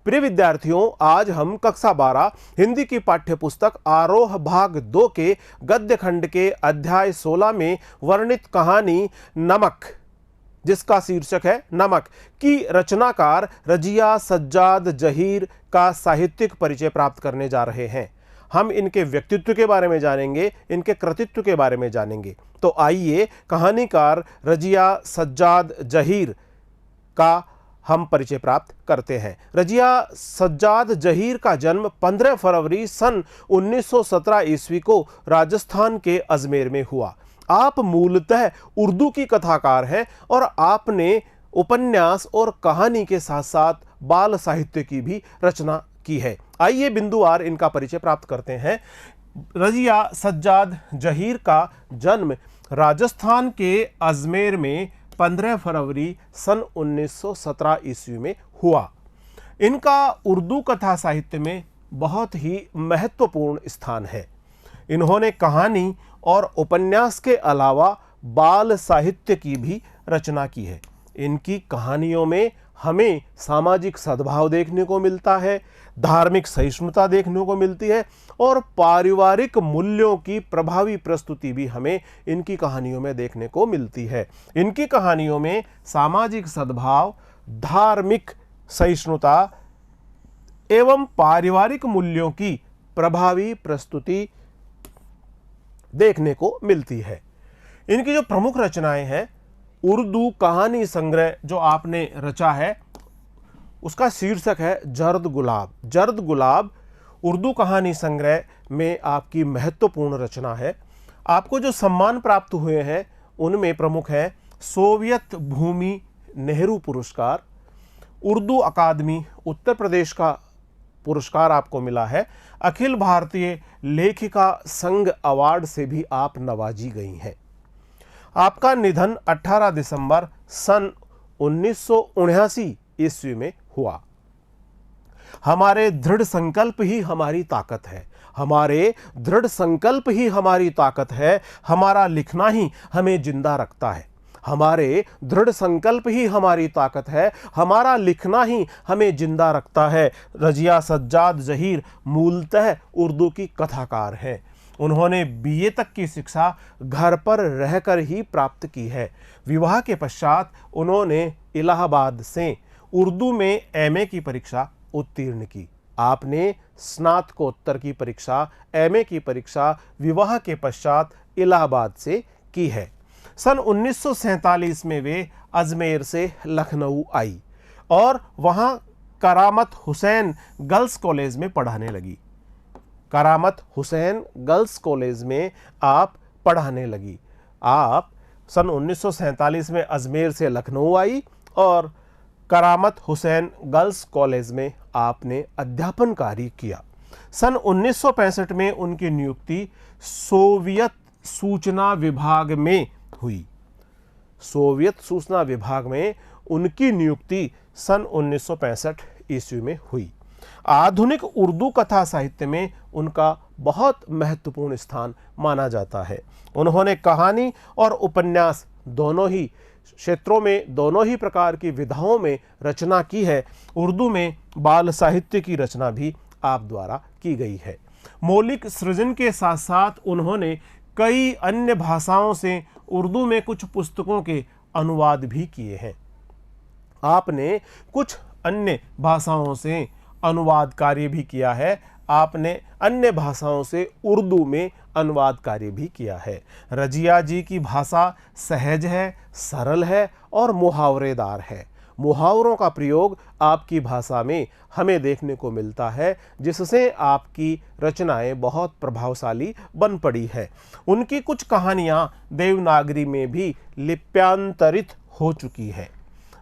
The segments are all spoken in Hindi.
प्रिय विद्यार्थियों, आज हम कक्षा 12 हिंदी की पाठ्य पुस्तक आरोह भाग 2 के गद्य खंड के अध्याय 16 में वर्णित कहानी नमक, जिसका शीर्षक है नमक, की रचनाकार रजिया सज्जाद जहीर का साहित्यिक परिचय प्राप्त करने जा रहे हैं। हम इनके व्यक्तित्व के बारे में जानेंगे, इनके कृतित्व के बारे में जानेंगे। तो आइए कहानीकार रजिया सज्जाद जहीर का हम परिचय प्राप्त करते हैं। रजिया सज्जाद जहीर का जन्म 15 फरवरी सन 1917 ईस्वी को राजस्थान के अजमेर में हुआ। आप मूलतः उर्दू की कथाकार हैं और आपने उपन्यास और कहानी के साथ साथ बाल साहित्य की भी रचना की है। आइए बिंदुवार इनका परिचय प्राप्त करते हैं। रजिया सज्जाद जहीर का जन्म राजस्थान के अजमेर में 15 फरवरी सन 1917 ईस्वी में हुआ। इनका उर्दू कथा साहित्य में बहुत ही महत्वपूर्ण स्थान है। इन्होंने कहानी और उपन्यास के अलावा बाल साहित्य की भी रचना की है। इनकी कहानियों में हमें सामाजिक सद्भाव देखने को मिलता है, धार्मिक सहिष्णुता देखने को मिलती है और पारिवारिक मूल्यों की प्रभावी प्रस्तुति भी हमें इनकी कहानियों में देखने को मिलती है। इनकी कहानियों में सामाजिक सद्भाव, धार्मिक सहिष्णुता एवं पारिवारिक मूल्यों की प्रभावी प्रस्तुति देखने को मिलती है। इनकी जो प्रमुख रचनाएं हैं, उर्दू कहानी संग्रह जो आपने रचा है उसका शीर्षक है जर्द गुलाब। जर्द गुलाब उर्दू कहानी संग्रह में आपकी महत्वपूर्ण रचना है। आपको जो सम्मान प्राप्त हुए हैं उनमें प्रमुख है सोवियत भूमि नेहरू पुरस्कार, उर्दू अकादमी उत्तर प्रदेश का पुरस्कार आपको मिला है, अखिल भारतीय लेखिका संघ अवार्ड से भी आप नवाजी गई हैं। आपका निधन 18 दिसंबर सन 1979 ईस्वी में हुआ। हमारे दृढ़ संकल्प ही हमारी ताकत है, हमारे दृढ़ संकल्प ही हमारी ताकत है, हमारा लिखना ही हमें जिंदा रखता है। हमारे दृढ़ संकल्प ही हमारी ताकत है, हमारा लिखना ही हमें जिंदा रखता है। रजिया सज्जाद जहीर मूलतः उर्दू की कथाकार हैं। उन्होंने बीए तक की शिक्षा घर पर रहकर ही प्राप्त की है। विवाह के पश्चात उन्होंने इलाहाबाद से उर्दू में एमए की परीक्षा उत्तीर्ण की। आपने स्नातकोत्तर की परीक्षा, एमए की परीक्षा विवाह के पश्चात इलाहाबाद से की है। सन 1947 में वे अजमेर से लखनऊ आई और वहाँ करामत हुसैन गर्ल्स कॉलेज में पढ़ाने लगी। करामत हुसैन गर्ल्स कॉलेज में आप पढ़ाने लगी। आप सन 1947 में अजमेर से लखनऊ आई और करामत हुसैन गर्ल्स कॉलेज में आपने अध्यापन कार्य किया। सन 1965 में उनकी नियुक्ति सोवियत सूचना विभाग में हुई। सोवियत सूचना विभाग में उनकी नियुक्ति सन 1965 ईस्वी में हुई। आधुनिक उर्दू कथा साहित्य में उनका बहुत महत्वपूर्ण स्थान माना जाता है। उन्होंने कहानी और उपन्यास दोनों ही क्षेत्रों में, दोनों ही प्रकार की विधाओं में रचना की है। उर्दू में बाल साहित्य की रचना भी आप द्वारा की गई है। मौलिक सृजन के साथ साथ उन्होंने कई अन्य भाषाओं से उर्दू में कुछ पुस्तकों के अनुवाद भी किए हैं। आपने कुछ अन्य भाषाओं से अनुवाद कार्य भी किया है। आपने अन्य भाषाओं से उर्दू में अनुवाद कार्य भी किया है। रजिया जी की भाषा सहज है, सरल है और मुहावरेदार है। मुहावरों का प्रयोग आपकी भाषा में हमें देखने को मिलता है, जिससे आपकी रचनाएं बहुत प्रभावशाली बन पड़ी है। उनकी कुछ कहानियां देवनागरी में भी लिप्यांतरित हो चुकी है।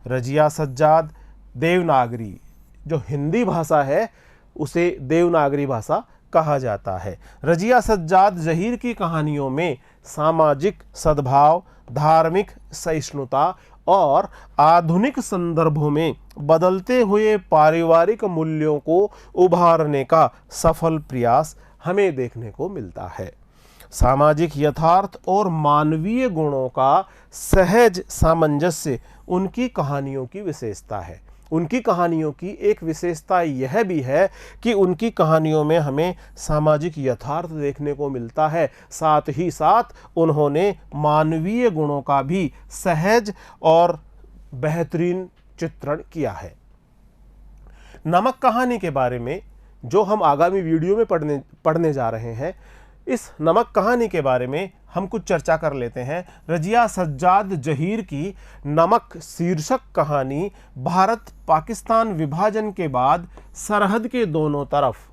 रजिया सज्जाद देवनागरी, जो हिंदी भाषा है, उसे देवनागरी भाषा कहा जाता है। रजिया सज्जाद जहीर की कहानियों में सामाजिक सद्भाव, धार्मिक सहिष्णुता और आधुनिक संदर्भों में बदलते हुए पारिवारिक मूल्यों को उभारने का सफल प्रयास हमें देखने को मिलता है। सामाजिक यथार्थ और मानवीय गुणों का सहज सामंजस्य उनकी कहानियों की विशेषता है। उनकी कहानियों की एक विशेषता यह भी है कि उनकी कहानियों में हमें सामाजिक यथार्थ देखने को मिलता है, साथ ही साथ उन्होंने मानवीय गुणों का भी सहज और बेहतरीन चित्रण किया है। नमक कहानी के बारे में जो हम आगामी वीडियो में पढ़ने जा रहे हैं, इस नमक कहानी के बारे में हम कुछ चर्चा कर लेते हैं। रजिया सज्जाद जहीर की नमक शीर्षक कहानी भारत पाकिस्तान विभाजन के बाद सरहद के दोनों तरफ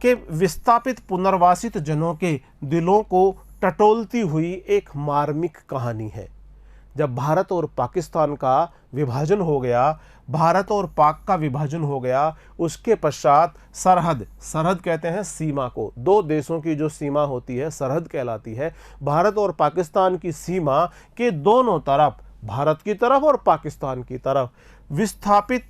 के विस्थापित पुनर्वासित जनों के दिलों को टटोलती हुई एक मार्मिक कहानी है। जब भारत और पाकिस्तान का विभाजन हो गया, भारत और पाक का विभाजन हो गया, उसके पश्चात सरहद कहते हैं सीमा को, दो देशों की जो सीमा होती है सरहद कहलाती है। भारत और पाकिस्तान की सीमा के दोनों तरफ, भारत की तरफ और पाकिस्तान की तरफ, विस्थापित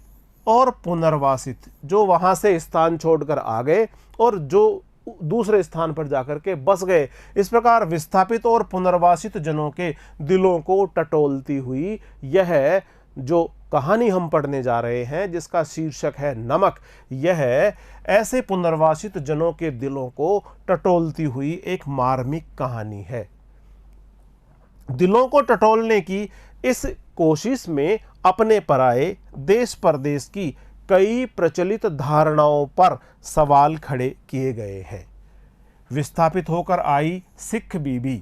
और पुनर्वासित जो वहाँ से स्थान छोड़कर आ गए और जो दूसरे स्थान पर जाकर के बस गए, इस प्रकार विस्थापित और पुनर्वासित जनों के दिलों को टटोलती हुई यह जो कहानी हम पढ़ने जा रहे हैं, जिसका शीर्षक है नमक, यह ऐसे पुनर्वासित जनों के दिलों को टटोलती हुई एक मार्मिक कहानी है। दिलों को टटोलने की इस कोशिश में अपने पराये देश परदेश की कई प्रचलित धारणाओं पर सवाल खड़े किए गए हैं। विस्थापित होकर आई सिख बीबी,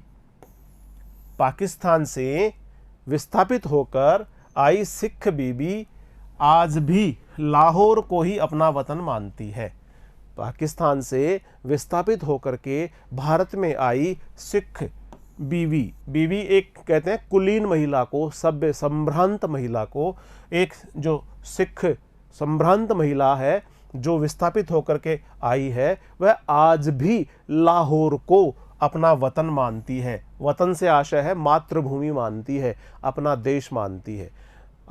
पाकिस्तान से विस्थापित होकर आई सिख बीबी आज भी लाहौर को ही अपना वतन मानती है। पाकिस्तान से विस्थापित होकर के भारत में आई सिख बीवी एक कहते हैं कुलीन महिला को, सभ्य संभ्रांत महिला को, एक जो सिख संभ्रांत महिला है जो विस्थापित होकर के आई है, वह आज भी लाहौर को अपना वतन मानती है। वतन से आशय है मातृभूमि मानती है, अपना देश मानती है।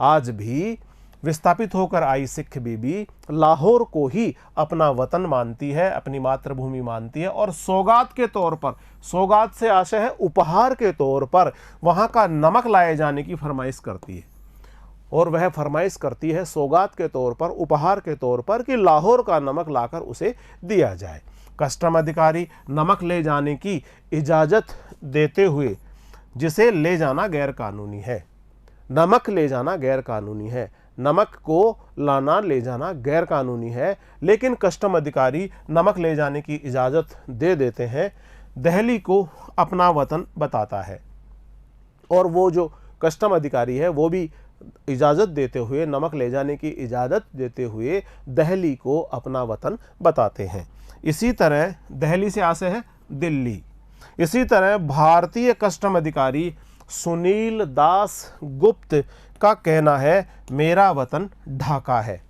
आज भी विस्थापित होकर आई सिख बीबी लाहौर को ही अपना वतन मानती है, अपनी मातृभूमि मानती है, और सौगात के तौर पर, सौगात से आशय है उपहार के तौर पर, वहाँ का नमक लाए जाने की फरमाइश करती है। और वह फरमाइश करती है सौगात के तौर पर, उपहार के तौर पर, कि लाहौर का नमक लाकर उसे दिया जाए। कस्टम अधिकारी नमक ले जाने की इजाज़त देते हुए, जिसे ले जाना गैर कानूनी है, नमक ले जाना गैर कानूनी है, नमक को लाना ले जाना गैर कानूनी है, लेकिन कस्टम अधिकारी नमक ले जाने की इजाज़त दे देते हैं। दिल्ली को अपना वतन बताता है और वो जो कस्टम अधिकारी है वो भी इजाज़त देते हुए, नमक ले जाने की इजाज़त देते हुए दिल्ली को अपना वतन बताते हैं। इसी तरह दिल्ली से आशय है दिल्ली। इसी तरह भारतीय कस्टम अधिकारी सुनील दास गुप्त का कहना है मेरा वतन ढाका है।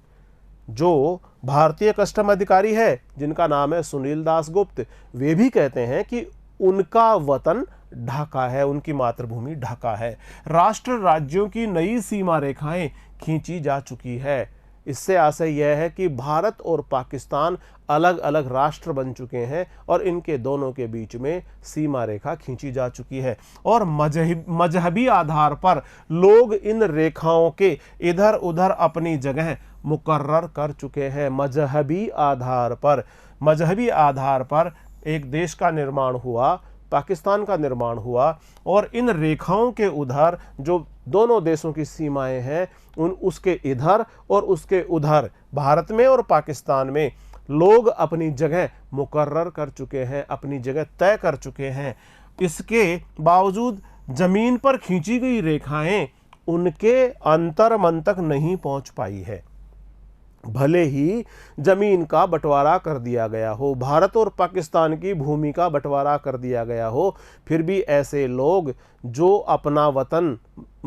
जो भारतीय कस्टम अधिकारी है जिनका नाम है सुनील दास गुप्त, वे भी कहते हैं कि उनका वतन ढाका है, उनकी मातृभूमि ढाका है। राष्ट्र राज्यों की नई सीमा रेखाएं खींची जा चुकी है। इससे आशय यह है कि भारत और पाकिस्तान अलग अलग राष्ट्र बन चुके हैं और इनके दोनों के बीच में सीमा रेखा खींची जा चुकी है, और मजहबी आधार पर लोग इन रेखाओं के इधर उधर अपनी जगह मुकर्रर कर चुके हैं। मजहबी आधार पर एक देश का निर्माण हुआ, पाकिस्तान का निर्माण हुआ, और इन रेखाओं के उधर जो दोनों देशों की सीमाएं हैं, उसके इधर और उसके उधर, भारत में और पाकिस्तान में, लोग अपनी जगह मुकर्रर कर चुके हैं, अपनी जगह तय कर चुके हैं। इसके बावजूद जमीन पर खींची गई रेखाएं उनके अंतर्मन तक नहीं पहुंच पाई है। भले ही जमीन का बंटवारा कर दिया गया हो, भारत और पाकिस्तान की भूमि का बंटवारा कर दिया गया हो, फिर भी ऐसे लोग जो अपना वतन,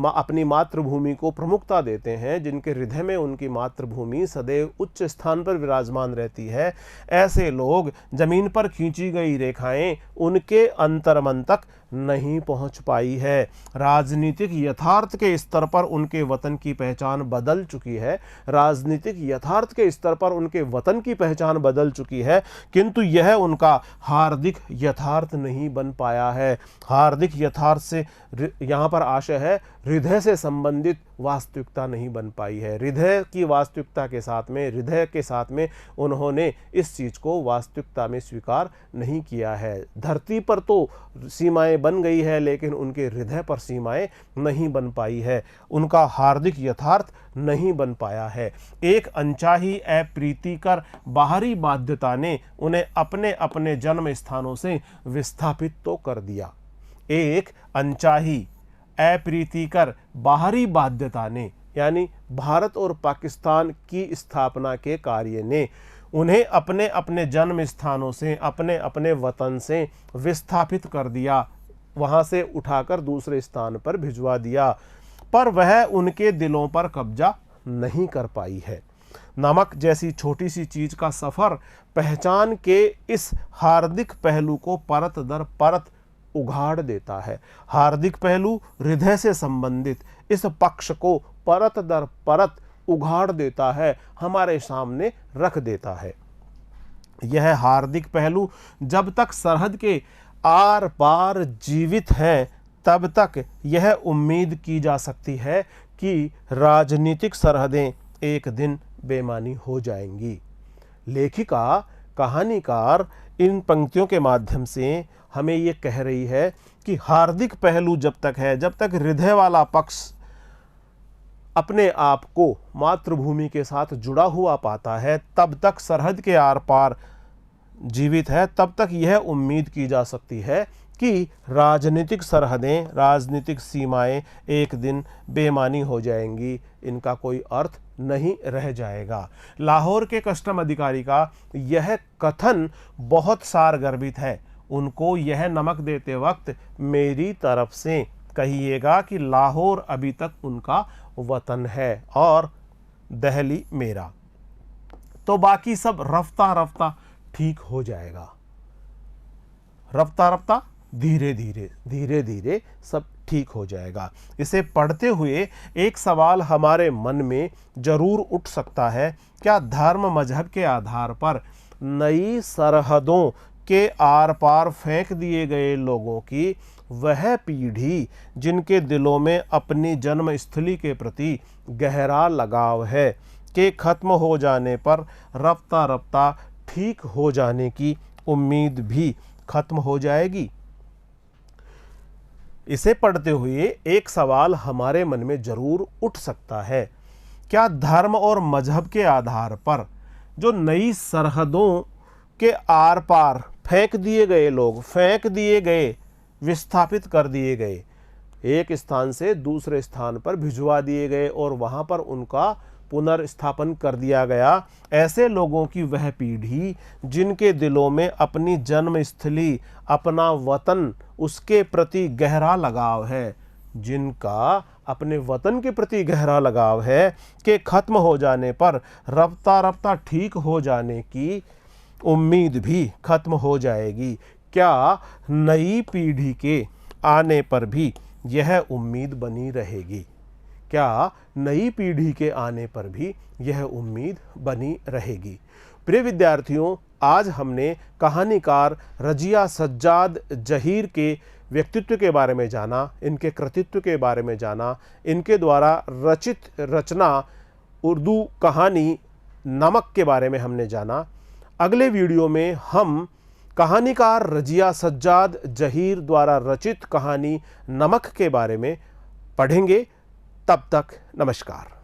अपनी मातृभूमि को प्रमुखता देते हैं, जिनके हृदय में उनकी मातृभूमि सदैव उच्च स्थान पर विराजमान रहती है, ऐसे लोग जमीन पर खींची गई रेखाएं उनके अंतर्मन तक नहीं पहुंच पाई है। राजनीतिक यथार्थ के स्तर पर उनके वतन की पहचान बदल चुकी है, राजनीतिक यथार्थ के स्तर पर उनके वतन की पहचान बदल चुकी है, किंतु यह उनका हार्दिक यथार्थ नहीं बन पाया है। हार्दिक यथार्थ से यहाँ पर आशय है हृदय से संबंधित वास्तविकता नहीं बन पाई है। हृदय की वास्तविकता के साथ में, हृदय के साथ में उन्होंने इस चीज़ को वास्तविकता में स्वीकार नहीं किया है। धरती पर तो सीमाएं बन गई है, लेकिन उनके हृदय पर सीमाएं नहीं बन पाई है, उनका हार्दिक यथार्थ नहीं बन पाया है। एक अनचाही अप्रीतिकर बाहरी बाध्यता ने उन्हें अपने अपने जन्म स्थानों से विस्थापित तो कर दिया। एक अनचाही अप्रीतिकर बाहरी बाध्यता ने, यानी भारत और पाकिस्तान की स्थापना के कार्य ने उन्हें अपने अपने जन्म स्थानों से, अपने अपने वतन से विस्थापित कर दिया, वहाँ से उठाकर दूसरे स्थान पर भिजवा दिया, पर वह उनके दिलों पर कब्जा नहीं कर पाई है। नमक जैसी छोटी सी चीज़ का सफ़र पहचान के इस हार्दिक पहलू को परत दर परत उघाड़ देता है। हार्दिक पहलू हृदय से संबंधित इस पक्ष को परत दर परत उघाड़ देता है, हमारे सामने रख देता है। यह हार्दिक पहलू जब तक सरहद के आर पार जीवित हैं, तब तक यह उम्मीद की जा सकती है कि राजनीतिक सरहदें एक दिन बेमानी हो जाएंगी। लेखिका, कहानीकार इन पंक्तियों के माध्यम से हमें ये कह रही है कि हार्दिक पहलू जब तक है, जब तक हृदय वाला पक्ष अपने आप को मातृभूमि के साथ जुड़ा हुआ पाता है, तब तक सरहद के आर पार जीवित है, तब तक यह उम्मीद की जा सकती है कि राजनीतिक सरहदें, राजनीतिक सीमाएं एक दिन बेमानी हो जाएंगी, इनका कोई अर्थ नहीं रह जाएगा। लाहौर के कस्टम अधिकारी का यह कथन बहुत सारगर्भित है। उनको यह नमक देते वक्त मेरी तरफ से कहिएगा कि लाहौर अभी तक उनका वतन है और दिल्ली मेरा, तो बाकी सब रफ्ता रफ्ता ठीक हो जाएगा। रफ्ता रफ्ता, धीरे धीरे सब ठीक हो जाएगा। इसे पढ़ते हुए एक सवाल हमारे मन में जरूर उठ सकता है, क्या धर्म मजहब के आधार पर नई सरहदों के आर पार फेंक दिए गए लोगों की वह पीढ़ी जिनके दिलों में अपनी जन्मस्थली के प्रति गहरा लगाव है, के खत्म हो जाने पर रफ्ता रफ्ता ठीक हो जाने की उम्मीद भी खत्म हो जाएगी? इसे पढ़ते हुए एक सवाल हमारे मन में जरूर उठ सकता है, क्या धर्म और मजहब के आधार पर जो नई सरहदों के आर पार फेंक दिए गए लोग, फेंक दिए गए, विस्थापित कर दिए गए, एक स्थान से दूसरे स्थान पर भिजवा दिए गए और वहाँ पर उनका पुनर्स्थापन कर दिया गया, ऐसे लोगों की वह पीढ़ी जिनके दिलों में अपनी जन्मस्थली, अपना वतन, उसके प्रति गहरा लगाव है, जिनका अपने वतन के प्रति गहरा लगाव है, के खत्म हो जाने पर रफ्ता रफ्ता ठीक हो जाने की उम्मीद भी खत्म हो जाएगी। क्या नई पीढ़ी के आने पर भी यह उम्मीद बनी रहेगी? क्या नई पीढ़ी के आने पर भी यह उम्मीद बनी रहेगी? प्रिय विद्यार्थियों, आज हमने कहानीकार रजिया सज्जाद जहीर के व्यक्तित्व के बारे में जाना, इनके कृतित्व के बारे में जाना, इनके द्वारा रचित रचना उर्दू कहानी नमक के बारे में हमने जाना। अगले वीडियो में हम कहानीकार रजिया सज्जाद जहीर द्वारा रचित कहानी नमक के बारे में पढ़ेंगे। तब तक नमस्कार।